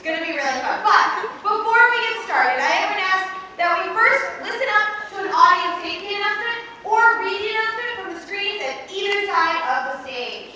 going to be really fun. But before we get started, I am going to ask that we first listen up to an audience safety announcement or read the announcement from the screens at either side of the stage.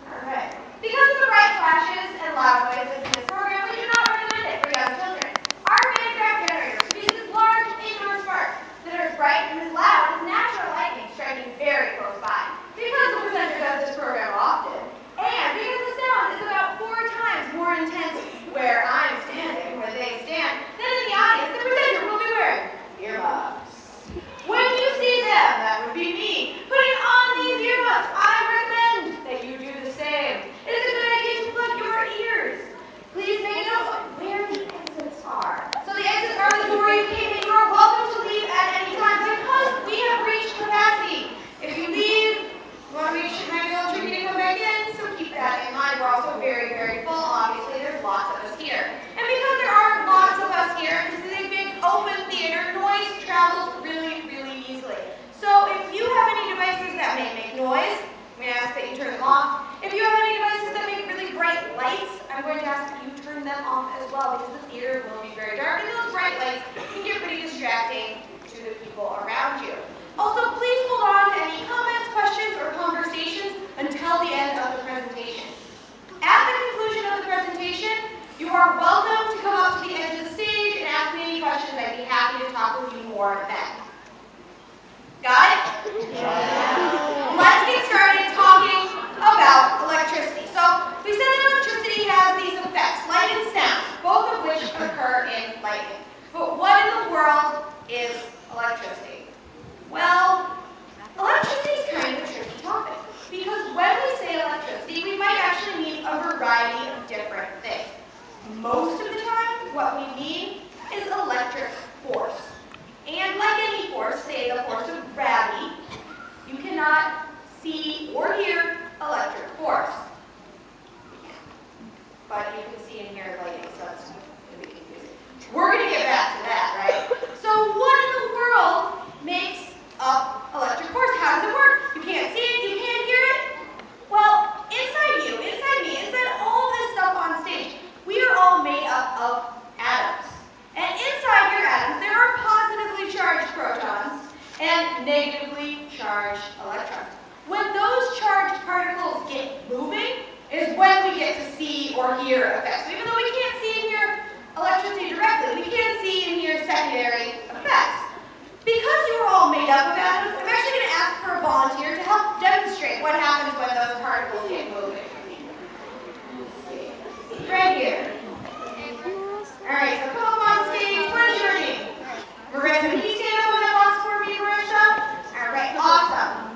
Alright. Because of the bright flashes and loud noises in this program, we do not recommend it for young children. Our Minecraft generator produces large indoor sparks that are as bright and as loud as natural lightning striking very close by. Because the presenter does this program often, and because the sound is about 4 times more intense where I'm standing, where they stand, than in the audience, the presenter will be wearing earmuffs. When you see them, that would be me, putting on these earmuffs, I recommend that you do the same. It is a good idea to plug your ears. Please make a note of where the exits are. So the exits are the door you came in. You are welcome to leave at any time because we have reached capacity. If you leave, you want to make sure might be a little tricky to come back in, so keep that in mind. We're also very, very full. Obviously, there's lots of us here. And because there are lots of us here, this is a big open theater, noise travels really, really easily. So if you have any devices that may make noise, I'm going to ask that you turn them off. If you have any devices that make really bright lights, I'm going to ask that you turn them off as well because the theater will be very dark and those bright lights can get pretty distracting to the people around you. Also, please hold on to any comments, questions, or conversations until the end of the presentation. At the conclusion of the presentation, you are welcome to come up to the edge of the stage and ask me any questions. I'd be happy to talk with you more then. Got it? Yeah. Let's get started talking about electricity. So, we said that electricity has these effects, light and sound, both of which occur in lightning. But what in the world is electricity? Well, electricity is kind of a tricky topic because when we say electricity, we might actually mean a variety of different things. Most of the time, what we mean is electric force. And like any force, say the force of gravity, you cannot see or hear electric force. But you can see and hear lightning, so that's going to be confusing. We're going to get back to that, right? So what in the world makes up electric force? How does it work? You can't see it, you can't hear it. Well, inside you, inside me, inside all this stuff on stage, we are all made up of atoms. And inside your atoms, there are positively charged protons and negatively charged electrons. When those charged particles get moving is when we get to see or hear effects. So even though we can't see and hear electricity directly, we can see and hear secondary effects. Because you are all made up of atoms, I'm actually going to ask for a volunteer to help demonstrate what happens when those particles get moving. Right here. Alright, so come up on stage. What is your name? Marissa. Can you stand up on that box for me, Marissa? Alright, awesome.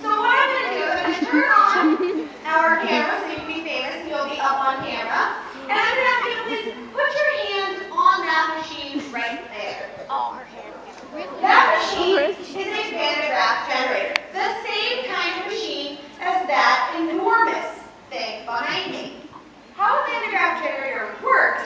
So what I'm going to do is I'm going to turn on our camera so you can be famous and you'll be up on camera. And I'm going to ask you to please put your hand on that machine right there. That machine is a Van de Graaff generator. The same kind of machine as that enormous thing behind me. How a Van de Graaff generator works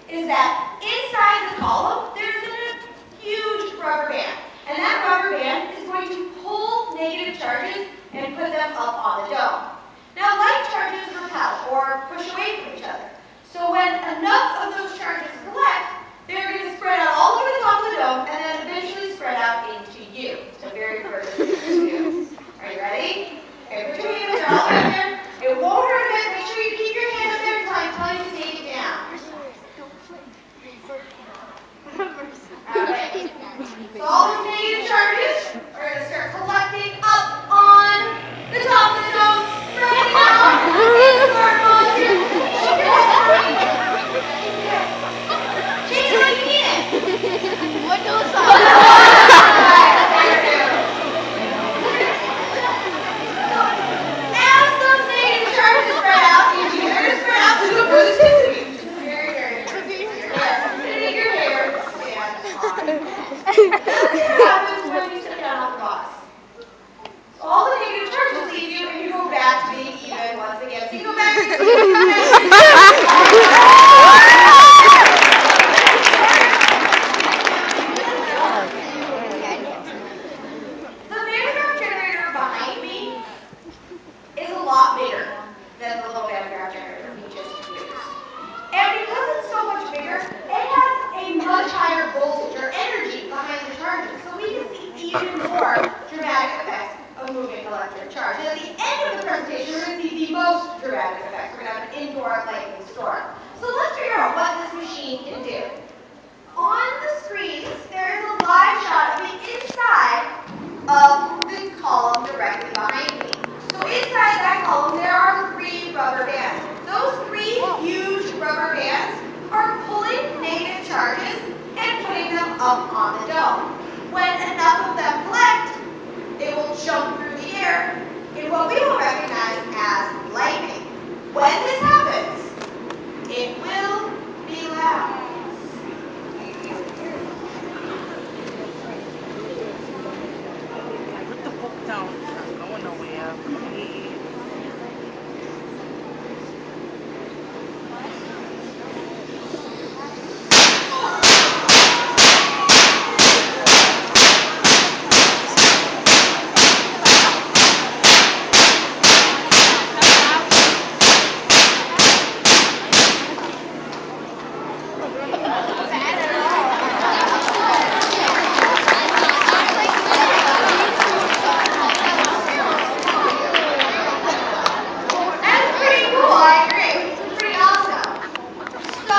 is that inside the column there's a huge rubber band. And that rubber band is going to pull negative charges and put them up on the dome. Now light charges repel or push away from each other. So when enough of those charges collect, they're going to spread out all over the top of the dome and then eventually spread out into you. The very first you. Are you ready? Okay, put your hands there, all the way there. It won't hurt a bit. Make sure you keep your hand up there until I tell you to take it down. Alright. So all those negative charges are going to start collecting up on the top of the dome right now. Into our volunteer. Shake your head for me. Shake it like you mean it. What goes on? Alright, there it is. even more dramatic effects of moving electric charge. And at the end of the presentation, we're going to see the most dramatic effects. We're going to have an indoor lightning storm. So let's figure out what this machine can do. On the screens, there is a live shot of the inside of the column directly behind me. So inside that column, there are 3 rubber bands. Those 3 huge rubber bands are pulling negative charges and putting them up on the dome. When enough of them collect, it will jump through the air in what we will recognize as lightning. When this happens, it will be loud. Put the book down. It's not going nowhere. Please. That's pretty cool, I agree. Pretty awesome. So,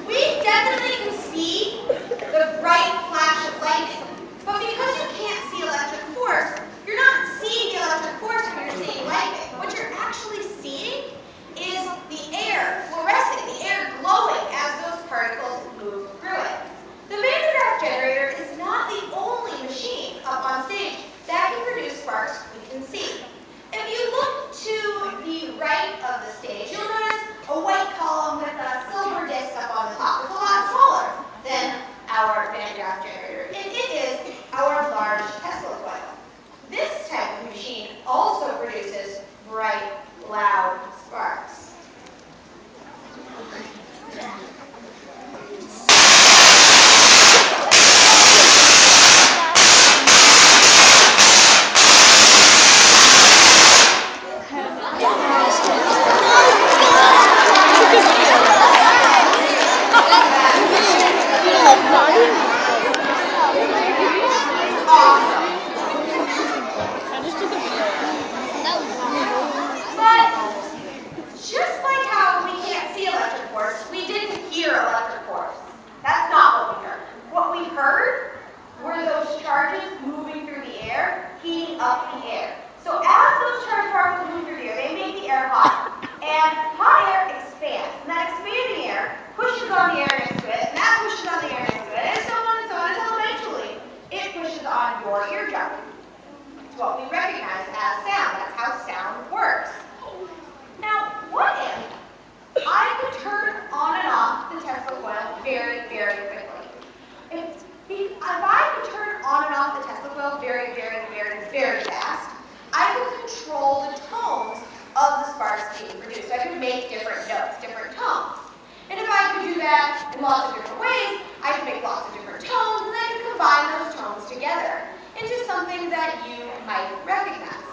we definitely can see the bright flash of lightning. But because you can't see electric force, you're not seeing the electric force when you're seeing lightning. What you're actually seeing is the air fluorescing, the air glowing as those particles move through it. The Van de Graaff generator is not the only machine up on stage that can produce sparks we can see. If you look to the right of the stage, you'll notice a white column with a silver disc up on the top. It's a lot smaller than our Van de Graaff generator, and it is our large Tesla coil. This type of machine also produces bright, loud sparks. Awesome. But just like how we can't see electric force, we didn't hear electric force. That's not what we heard. What we heard were those charges moving through the air, heating up the air. So as those charged particles move through the air, they make the air hot. And hot air expands. And that expanding air pushes on the air next to it, and that pushes on the air next to it, and so on, until eventually it pushes on your eardrum. It's what we recognize as sound. That's how sound works. Now, what if I could turn on and off the Tesla coil very, very quickly? If I could turn on and off the Tesla coil very, very, very, very fast, I could control the tones of the sparks being produced. I could make different notes, different tones. And if I could do that in lots of different ways, I could make lots of different tones, and I could combine those tones together into something that you might recognize.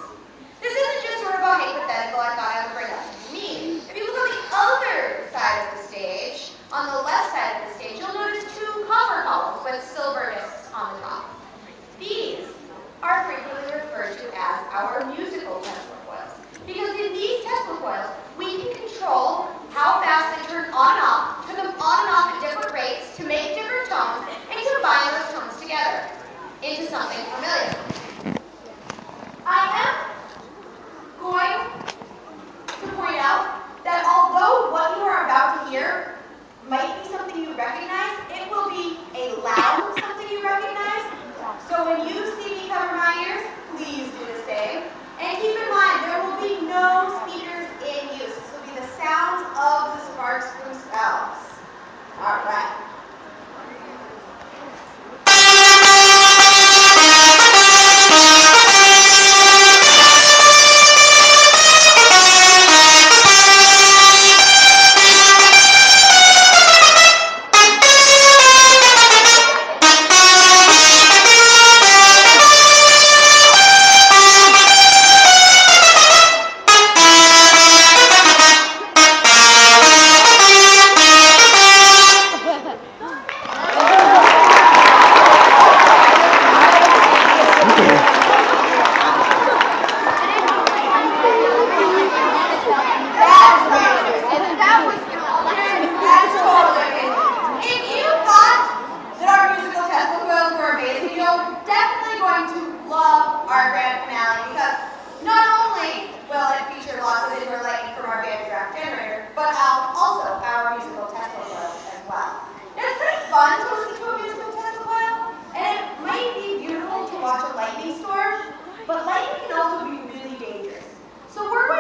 This isn't just sort of a hypothetical I thought I would bring up to me. If you look on the other side of the stage, on the left side of the stage, you'll notice 2 copper columns with silver discs on the top. These are frequently referred to as our musical Tesla coils. Because in these Tesla coils, we can control how fast they turn on and off, turn them on and off at different rates to make different tones, and combine those tones together into something familiar. I am going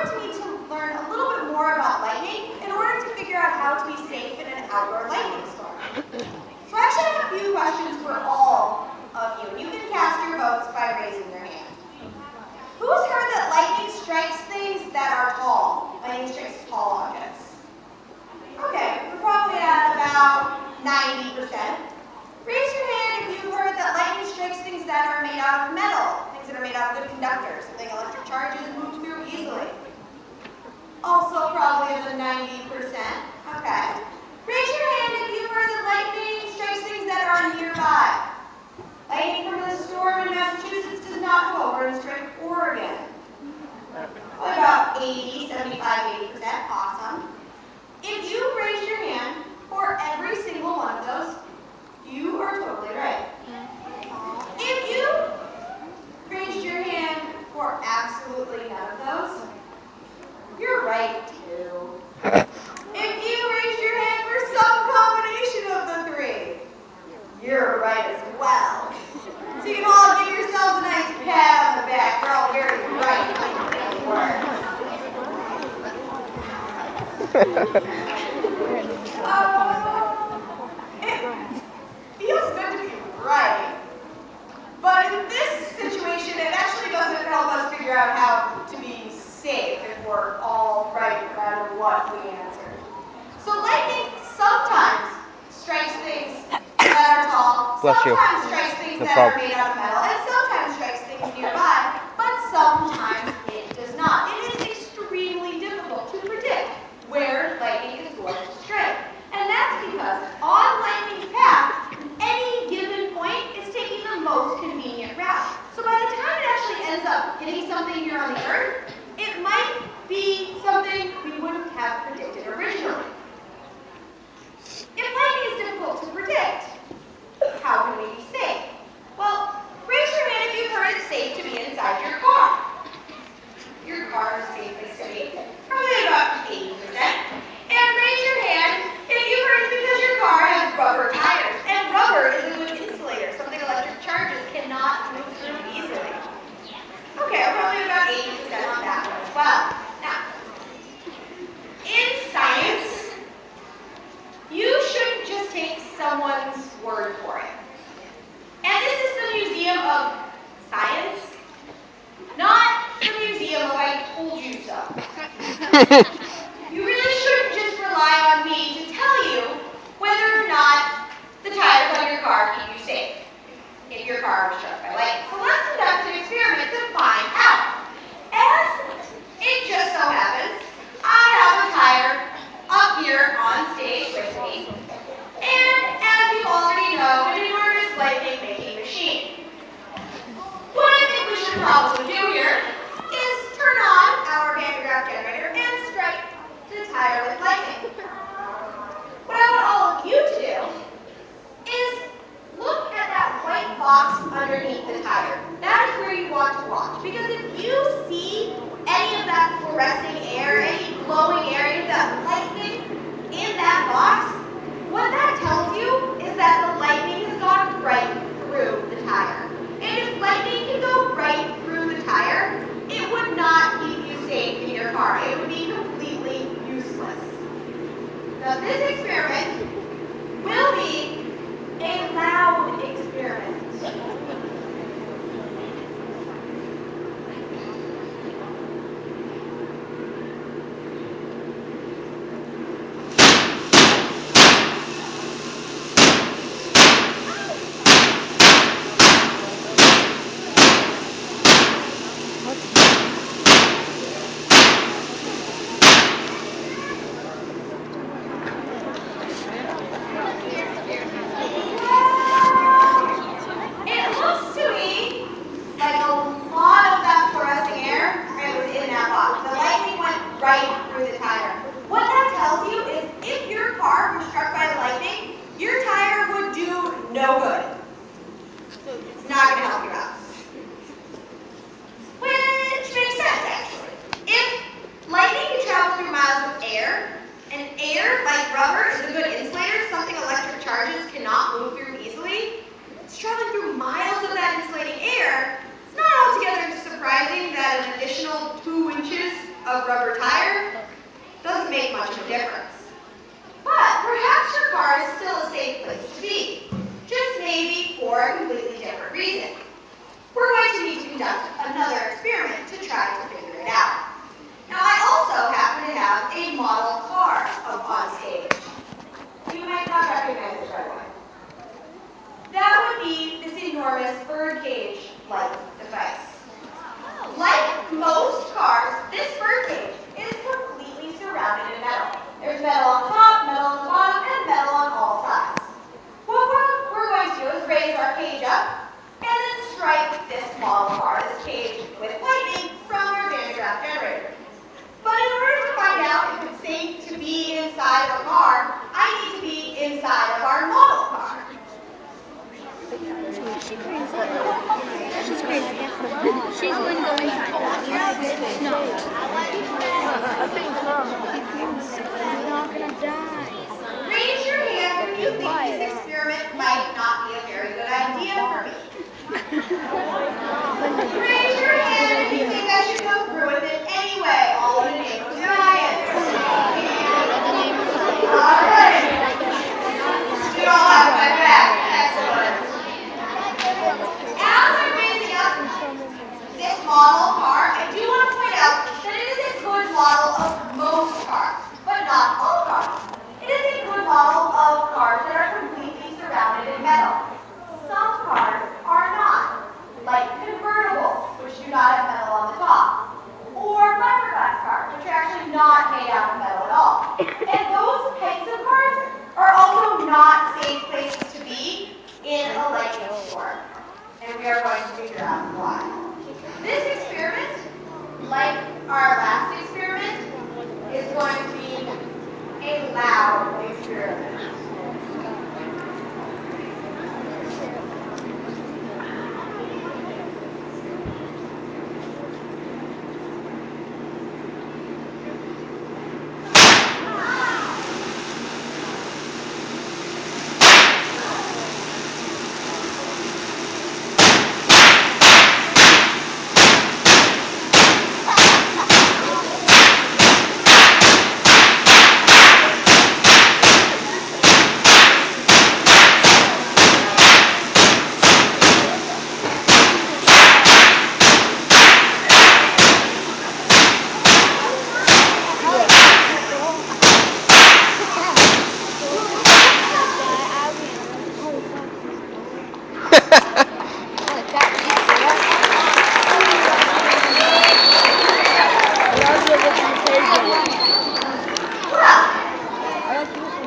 going to need to learn a little bit more about lightning in order to figure out how to be safe in an outdoor lightning storm. So I actually have a few questions for all of you. You can cast your votes by raising your hand. Who's heard that lightning strikes things that are tall? Lightning strikes tall objects. Okay, we're probably at about 90%. Raise your hand if you've heard that lightning strikes things that are made out of metal, things that are made out of good conductors, something electric charges move through easily. Also probably in the 90%. Okay. Raise your hand if you've heard that lightning strikes things that are nearby. Lightning from the storm in Massachusetts does not go over and strike Oregon. Probably about 80%. Awesome. If you raise your hand for every single one of those, you are totally right. If you raised your hand for absolutely none of those, you're right too. If you raised your hand for some combination of the three, you're right as well. So you can all give yourselves a nice pat on the back. You're all very right in the words. It feels good to be right, but in this situation, it actually doesn't help us figure out how to be safe if we're all right no matter what we answer. So lightning sometimes strikes things that are tall, sometimes strikes things that are made out of metal, and sometimes strikes things nearby, but sometimes it does not. It is extremely difficult to predict where lightning is going to strike. And that's because on lightning's path, any given point is taking the most convenient route. So by the time it actually ends up hitting something here on the Earth, it might be something we wouldn't have predicted originally. If lightning is difficult to predict, how can we be safe? Well, raise your hand if you've heard it's safe to be inside your car. Your car's safest to be, probably about 80%. And raise your hand if you've heard it's because your car has rubber tires. And rubber is a good insulator, something electric charges cannot move through easily. Okay, we're probably about 80% on that one as well. Now, in science, you shouldn't just take someone's word for it. And this is the Museum of Science, not the Museum of I told you so. You really shouldn't just rely on me to tell you whether or not the tires on your car keep you safe if your car was struck by lightning. So let's conduct an experiment to find out. As it just so happens, I have a tire up here on stage with me. And as you already know, an enormous lightning making machine. What I think we should probably do here is turn on our pantograph generator and strike the tire with lightning. What I want all of you to do is look at that white box underneath the tire. That is where you want to watch. Because if you see any of that fluorescing air, any glowing air, any of that lightning in that box, what that tells you is that the lightning has gone right through the tire. And if lightning can go right through the tire, it would not keep you safe in your car. It would be completely useless. Now this experiment will be a loud experiment. no difference. But perhaps your car is still a safe place to be, just maybe for a completely different reason. We're going to need to conduct another experiment to try to figure it out. Now, I also happen to have a model car up on stage. You might not recognize it right away. That would be this enormous birdcage-like device. Like most cars, this birdcage is completely surrounded in metal. There's metal on the top, metal on the bottom, and metal on all sides. What we're going to do is raise our cage up and then strike this model car, this cage, with lightning from our Van de Graaff generator. But in order to find out if it's safe to be inside of a car, I need to be inside of our model car. She's crazy. She's going to go inside. No. I think so. She's not going to die. Raise your hand if you think this experiment might not be a very good idea for me. Raise your hand if you think I should go through with it anyway, all in the name of science. Alright. You all have my back. Excellent. As I'm raising up this model car, I do want to point out that it is a good model of most cars, but not all cars. It is a good model of cars that are completely surrounded in metal. Some cars are not, like convertibles, which do not have metal on the top, or fiberglass cars, which are actually not made out of metal at all. And those types of cars are also not safe places to be in a lightning storm. And we are going to figure out why. This experiment, like our last experiment, is going to be a loud experiment.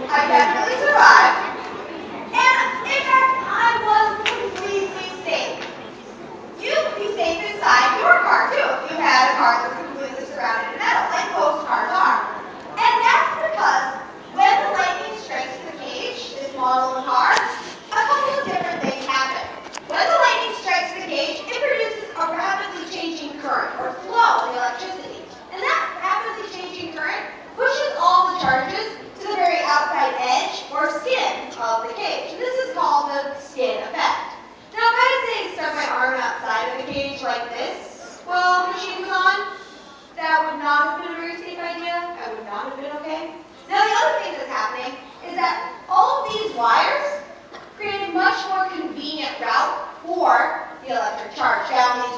I definitely survived. And in fact, I was completely safe. You could be safe inside your car too if you had a car that's completely surrounded in metal, like most cars are. And that's because when the lightning strikes the cage, this model of car, a couple of different things happen. When the lightning strikes the cage, it produces a rapidly changing current, or flow of electricity. And that rapidly changing current pushes all the charges to the very outside edge, or skin, of the cage. And this is called the skin effect. Now, if I had say stuck my arm outside of the cage like this while the machine was on, that would not have been a very safe idea. I would not have been okay. Now, the other thing that's happening is that all of these wires create a much more convenient route for the electric charge down these